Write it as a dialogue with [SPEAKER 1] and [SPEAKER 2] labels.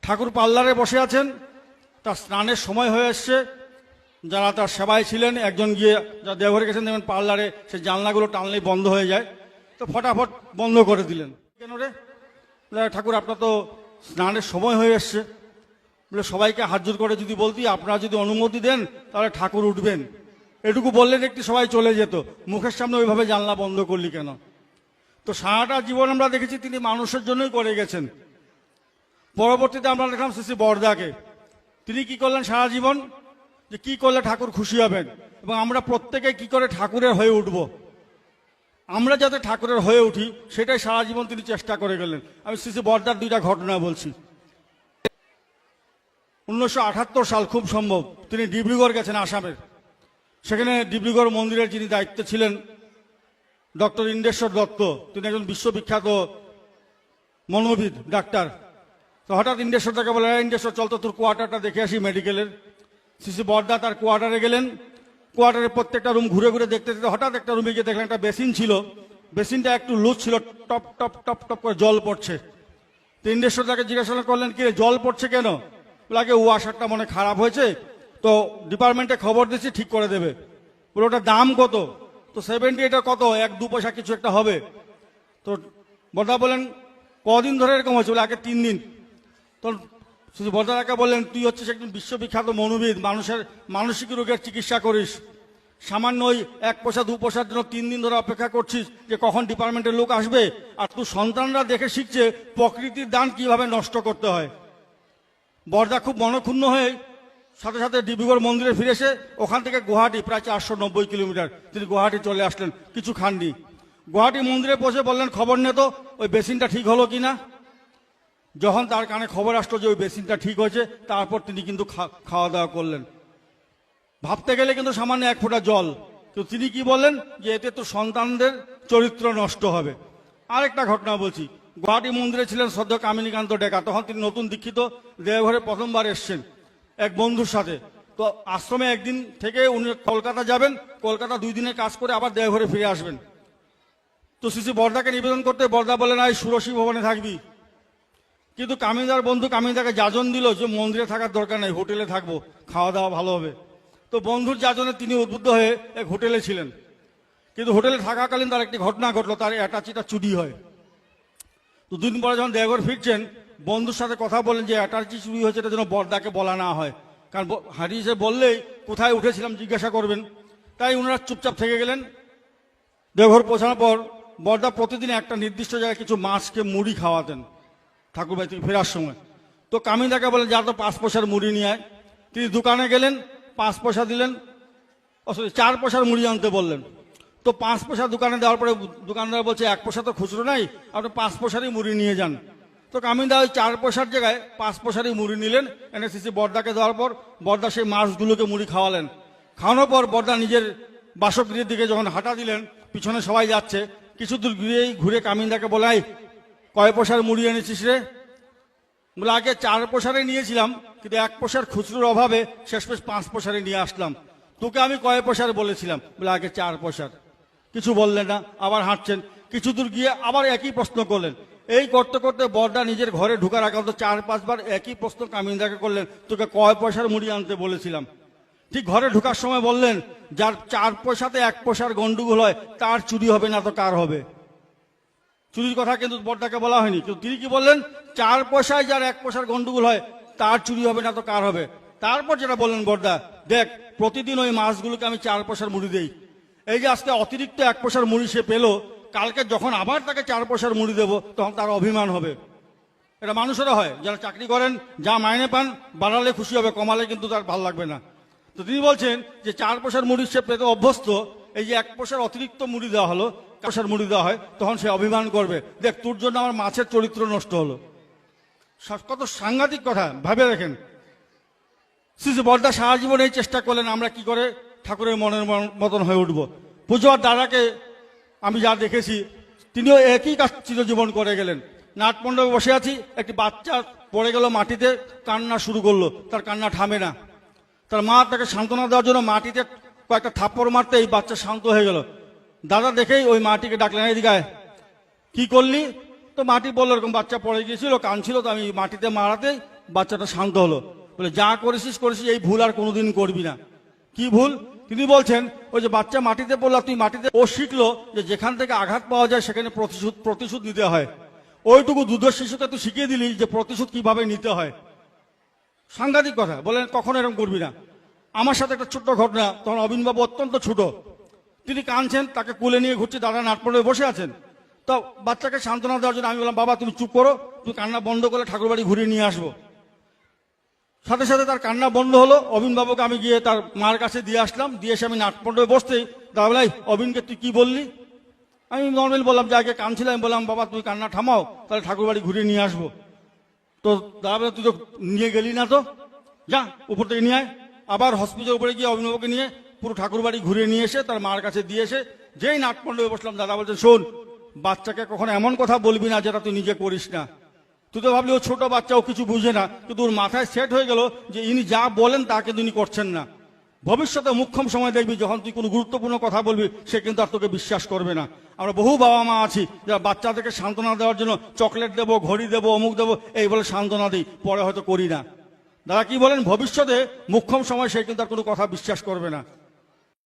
[SPEAKER 1] ঠাকুর পার্লারে বসে আছেন, তার স্নানের সময় হয়ে এসছে। যারা তার সেবায় ছিলেন, একজন গিয়ে যা দেওঘরে গেছেন, দেখবেন পার্লারে সে জানলাগুলো টানলেই বন্ধ হয়ে যায়, তো ফটাফট বন্ধ করে দিলেন। কেন রে? ঠাকুর আপনার তো স্নানের সময় হয়ে এসছে। বলে সবাইকে হাত জোর করে যদি বলতি আপনারা যদি অনুমতি দেন তাহলে ঠাকুর উঠবেন, এটুকু বললেন একটি সবাই চলে যেত, মুখের সামনে ওইভাবে জানলা বন্ধ করলি কেন? তো সারাটা জীবন আমরা দেখেছি তিনি মানুষের জন্যই করে গেছেন। পরবর্তীতে আমরা দেখলাম শ্রী বরদাকে, তিনি কি করলেন সারা জীবন, যে কি করলে ঠাকুর খুশি হবেন এবং আমরা প্রত্যেকে কি করে ঠাকুরের হয়ে উঠব, আমরা যাতে ঠাকুরের হয়ে উঠি সেটাই সারা জীবন তিনি চেষ্টা করে গেলেন। আমি শ্রী বরদার দুইটা ঘটনা বলছি। 1978 সাল খুব সম্ভব, তিনি ডিব্রুগড় গেছেন আসামের। সেখানে ডিব্রুগড় মন্দিরের যিনি দায়িত্বে ছিলেন ডক্টর ইন্দ্রেশ্বর দত্ত, তিনি একজন বিশ্ববিখ্যাত মনোবিদ ডাক্তার। তো হঠাৎ ইন্দ্রেশ্বর তাকে বলে, ইন্দ্রেশ্বর চল তো তোর কোয়ার্টারটা দেখে আসি মেডিকেলের। শ্রী বরদা তার কোয়ার্টারে গেলেন। কোয়ার্টারে প্রত্যেকটা রুম ঘুরে ঘুরে দেখতে দেখতে হঠাৎ একটা রুমে গিয়ে দেখলেন একটা বেসিন ছিল, বেসিনটা একটু লুজ ছিল, টপ টপ টপ টপ করে জল পড়ছে। তো ইন্দ্রেশ্বর তাকে জিজ্ঞাসা করলেন, কি রে জল পড়ছে কেন? লাগে ওয়াশারটা মনে খারাপ হয়েছে, তো ডিপার্টমেন্টে খবর দিচ্ছি ঠিক করে দেবে। বলে ওটার দাম কত? তো 70, এটা কত 1-2 পয়সা কিছু একটা হবে। তো বরদা বলেন কদিন ধরে এরকম হয়েছে? বলে আগে 3 দিন। তো শুধু বরদাকে বললেন, তুই হচ্ছিস একজন বিশ্ববিখ্যাত মনোবিদ, মানুষের মানসিক রোগের চিকিৎসা করিস, সামান্য ওই 1 পয়সা 2 পয়সার জন্য 3 দিন ধরে অপেক্ষা করছিস যে কখন ডিপার্টমেন্টের লোক আসবে, আর তুই সন্তানরা দেখে শিখছে প্রকৃতির দান কিভাবে নষ্ট করতে হয়। বরদা খুব মনক্ষুণ্ণ হয়ে সাথে সাথে ডিব্রুগড় মন্দিরে ফিরে এসে ওখান থেকে গুয়াহাটি প্রায় 490 কিলোমিটার তিনি গুয়াহাটি চলে আসলেন, কিছু খাননি। গুয়াহাটি মন্দিরে পৌঁছে বললেন, খবর নে তো ওই বেসিনটা ঠিক হলো কিনা। যখন তার কানে খবর আসলো যে ওই বেসিনটা ঠিক হয়েছে, তারপর তিনি কিন্তু খাওয়া দাওয়া করলেন। ভাবতে গেলে কিন্তু সামান্য 1 ফোঁটা জল, কিন্তু তিনি কি বললেন যে এতে তো সন্তানদের চরিত্র নষ্ট হবে। আরেকটা ঘটনা বলছি, গুয়াহাটি মন্দিরে ছিলেন শ্রদ্ধা কামিনীকান্ত ডেকা, তখন তিনি নতুন দীক্ষিত, দেওঘরে প্রথমবার এসছেন এক বন্ধুর সাথে। তো আশ্রমে একদিন থেকে উনি কলকাতা যাবেন, কলকাতা 2 দিনের কাজ করে আবার দেওঘরে ফিরে আসবেন। তো শ্রী বরদাকে নিবেদন করতে বরদা বলেন, এই সুরসী ভবনে থাকবি। কিন্তু কামিনীদার বন্ধু কামিনীদাকে যাজন দিল যে মন্দিরে থাকার দরকার নেই, হোটেলে থাকবো, খাওয়া দাওয়া ভালো হবে। তো বন্ধুর যাজনে তিনি উদ্বুদ্ধ হয়ে এক হোটেলে ছিলেন। কিন্তু হোটেলে থাকাকালীন তার একটি ঘটনা ঘটলো, তার অ্যাটাচিটা চুরি হয়। তো 2 দিন পরে যখন দেওঘর ফিরছেন, বন্ধুর সাথে কথা বলেন যে অ্যাটাচি চুরি হয়েছে, এটা যেন বরদাকে বলা না হয়, কারণ হারিয়ে বললেই কোথায় উঠেছিলাম জিজ্ঞাসা করবেন। তাই ওনারা চুপচাপ থেকে গেলেন। দেওঘর পৌঁছানোর পর বরদা প্রতিদিন একটা নির্দিষ্ট জায়গায় কিছু মাছকে মুড়ি খাওয়াতেন ঠাকুর বাড়ি থেকে ফেরার সময়। তো কামিনীদাকে বলেন, যা তো 5 পয়সার মুড়ি নিয়ে আয়। তিনি দোকানে গেলেন, 5 পয়সা দিলেন, 4 পয়সার মুড়ি আনতে বললেন। তো 5 পয়সা দোকানে দেওয়ার পরে দোকানদার বলছে 1 পয়সা তো খুচরো নাই, আপনি 5 পয়সারই মুড়ি নিয়ে যান। তো কামিনীদা ওই 4 পয়সার জায়গায় 5 পয়সারই মুড়ি নিলেন, এনে শ্রী বরদাকে দেওয়ার পর বরদা সেই মাছগুলোকে মুড়ি খাওয়ালেন। খাওয়ানোর পর বরদা নিজের বাসগৃহের দিকে যখন হাঁটা দিলেন, পিছনে সবাই যাচ্ছে, কিছু দূর ঘুরে কামিনীদাকে বলাই, কয় পয়সার মুড়ি এনেছিস রে? বলে আগে 4 পয়সারে নিয়েছিলাম, কিন্তু 1 পয়সার খুচরোর অভাবে শেষমেশ 5 পয়সারে নিয়ে আসলাম। তোকে আমি কয় পয়সার বলেছিলাম? বলে আগে 4 পয়সার। কিছু বললেন না, আবার হাঁটছেন। কিছু দূর গিয়ে আবার একই প্রশ্ন করলেন। এই করতে করতে বরদা নিজের ঘরে ঢুকার আগে 4-5 বার একই প্রশ্ন কামিনীদাকে করলেন, তোকে কয় পয়সার মুড়ি আনতে বলেছিলাম? ঠিক ঘরে ঢুকার সময় বললেন, যার 4 পয়সাতে 1 পয়সার গন্ডগোল হয় তার চুরি হবে না তো কার হবে? চুরির কথা কিন্তু বরদাকে বলা হয়নি, কিন্তু তিনি কি বললেন, 4 পয়সায় যার 1 পয়সার গন্ডগোল হয় তার চুরি হবে না তো কার হবে? তারপর যেটা বললেন বরদা, দেখ প্রতিদিন ওই মাছগুলোকে আমি 4 পয়সার মুড়ি দেই, এই যে আজকে অতিরিক্ত 1 পয়সার মুড়ি সে পেলো, কালকে যখন আবার তাকে 4 পয়সার মুড়ি দেবো তখন তার অভিমান হবে। এটা মানুষেরা হয়, যারা চাকরি করেন, যা মাইনে পান বাড়ালে খুশি হবে, কমালে কিন্তু তার ভালো লাগবে না। তো তিনি বলছেন যে 4 পয়সার মুড়ি সে পেতে অভ্যস্ত, এই যে 1 পয়সার অতিরিক্ত মুড়ি দেওয়া হলো, পয়সার মুড়ি দেওয়া হয়, তখন সে অভিমান করবে, দেখ তোর জন্য আমার মাছের চরিত্র নষ্ট হলো। কত সাংঘাতিক কথা ভাবে দেখেন। শ্রী বরদা সারা জীবন এই চেষ্টা করলেন আমরা কি করে ঠাকুরের মনের মতন হয়ে উঠবো। পুজোর দাদাকে আমি যা দেখেছি, তিনিও একই কাজ চিরজীবন করে গেলেন। নাটমণ্ডপে বসে আছি, একটি বাচ্চা পড়ে গেল মাটিতে, কান্না শুরু করলো, তার কান্না থামে না। তার মা তাকে সান্ত্বনা দেওয়ার জন্য মাটিতে কয়েকটা থাপ্পড় মারতে এই বাচ্চা শান্ত হয়ে গেল। দাদা দেখেই ওই মাটিকে ডাকলেন, এদিকে কি করলি? তো মাটি বললো, এরকম বাচ্চা পড়ে গিয়েছিল, কাঁদছিল, তো আমি মাটিতে মারাতে বাচ্চাটা শান্ত হলো। বলে যা করেছিস করেছিস, এই ভুল আর কোনোদিন করবি না। কি ভুল? তিনি বলছেন ওই যে বাচ্চা মাটিতে পড়লো, তুই মাটিতে, ও শিখলো যে যেখান থেকে আঘাত পাওয়া যায় সেখানে প্রতিশোধ নিতে হয়। ওইটুকু দুধের শিশুকে তুই শিখিয়ে দিলি যে প্রতিশোধ কিভাবে নিতে হয়। সাংঘাতিক কথা। বলেন কখনো এরকম করবি না। আমার সাথে একটা ছোট্ট ঘটনা, তখন অবিনবাবু অত্যন্ত ছোট, তিনি কাঁদছেন, তাকে কোলে নিয়ে ঘুরছি, দাদা নাটপড়ে বসে আছেন। তো বাচ্চাকে সান্ত্বনা দেওয়ার জন্য আমি বললাম, বাবা তুমি চুপ করো, তুমি কান্না বন্ধ করে ঠাকুর বাড়ি ঘুরিয়ে নিয়ে আসবো। সাথে সাথে তার কান্না বন্ধ হলো। অবিনবাবুকে আমি গিয়ে তার মার কাছে দিয়ে আসলাম, দিয়ে এসে আমি নাটপণ্ডে বসতেই দাদা বলাই, অবিনকে তুই কি বললি? আমি নর্মাল বললাম, যে আগে কাঁদছিলাম, বললাম বাবা তুমি কান্না থামাও, তাহলে ঠাকুর বাড়ি ঘুরিয়ে নিয়ে আসবো। তো দাদা বলে, তুই তো নিয়ে গেলি না, তো যা উপর থেকে নিয়ে আয়। আবার হসপিটালের উপরে গিয়ে অভিনবকে নিয়ে পুরো ঠাকুর বাড়ি ঘুরিয়ে নিয়ে এসে তার মার কাছে দিয়ে এসে যেই নাটপণ্ডে বসলাম, দাদা বলছেন, শোন, বাচ্চাকে কখনো এমন কথা বলবি না যেটা তুই নিজে করিস না। তুই তো ভাবলি ও ছোট বাচ্চা, ও কিছু বুঝে না, কিন্তু ওর মাথায় সেট হয়ে গেল যে ইনি যা বলেন তা কিন্তু ইনি করছেন না। ভবিষ্যতে মুখ্যম সময় দেখবি যখন তুই কোনো গুরুত্বপূর্ণ কথা বলবি, সে কিন্তু আর তোকে বিশ্বাস করবে না। আমরা বহু বাবা মা আছি যারা বাচ্চাদেরকে সান্ত্বনা দেওয়ার জন্য চকলেট দেবো, ঘড়ি দেবো, অমুক দেবো, এই বলে সান্ত্বনা দিই, পরে হয়তো করি না। দাদা কি বলেন, ভবিষ্যতে মুখ্যম সময় সে কিন্তু আর কোনো কথা বিশ্বাস করবে না।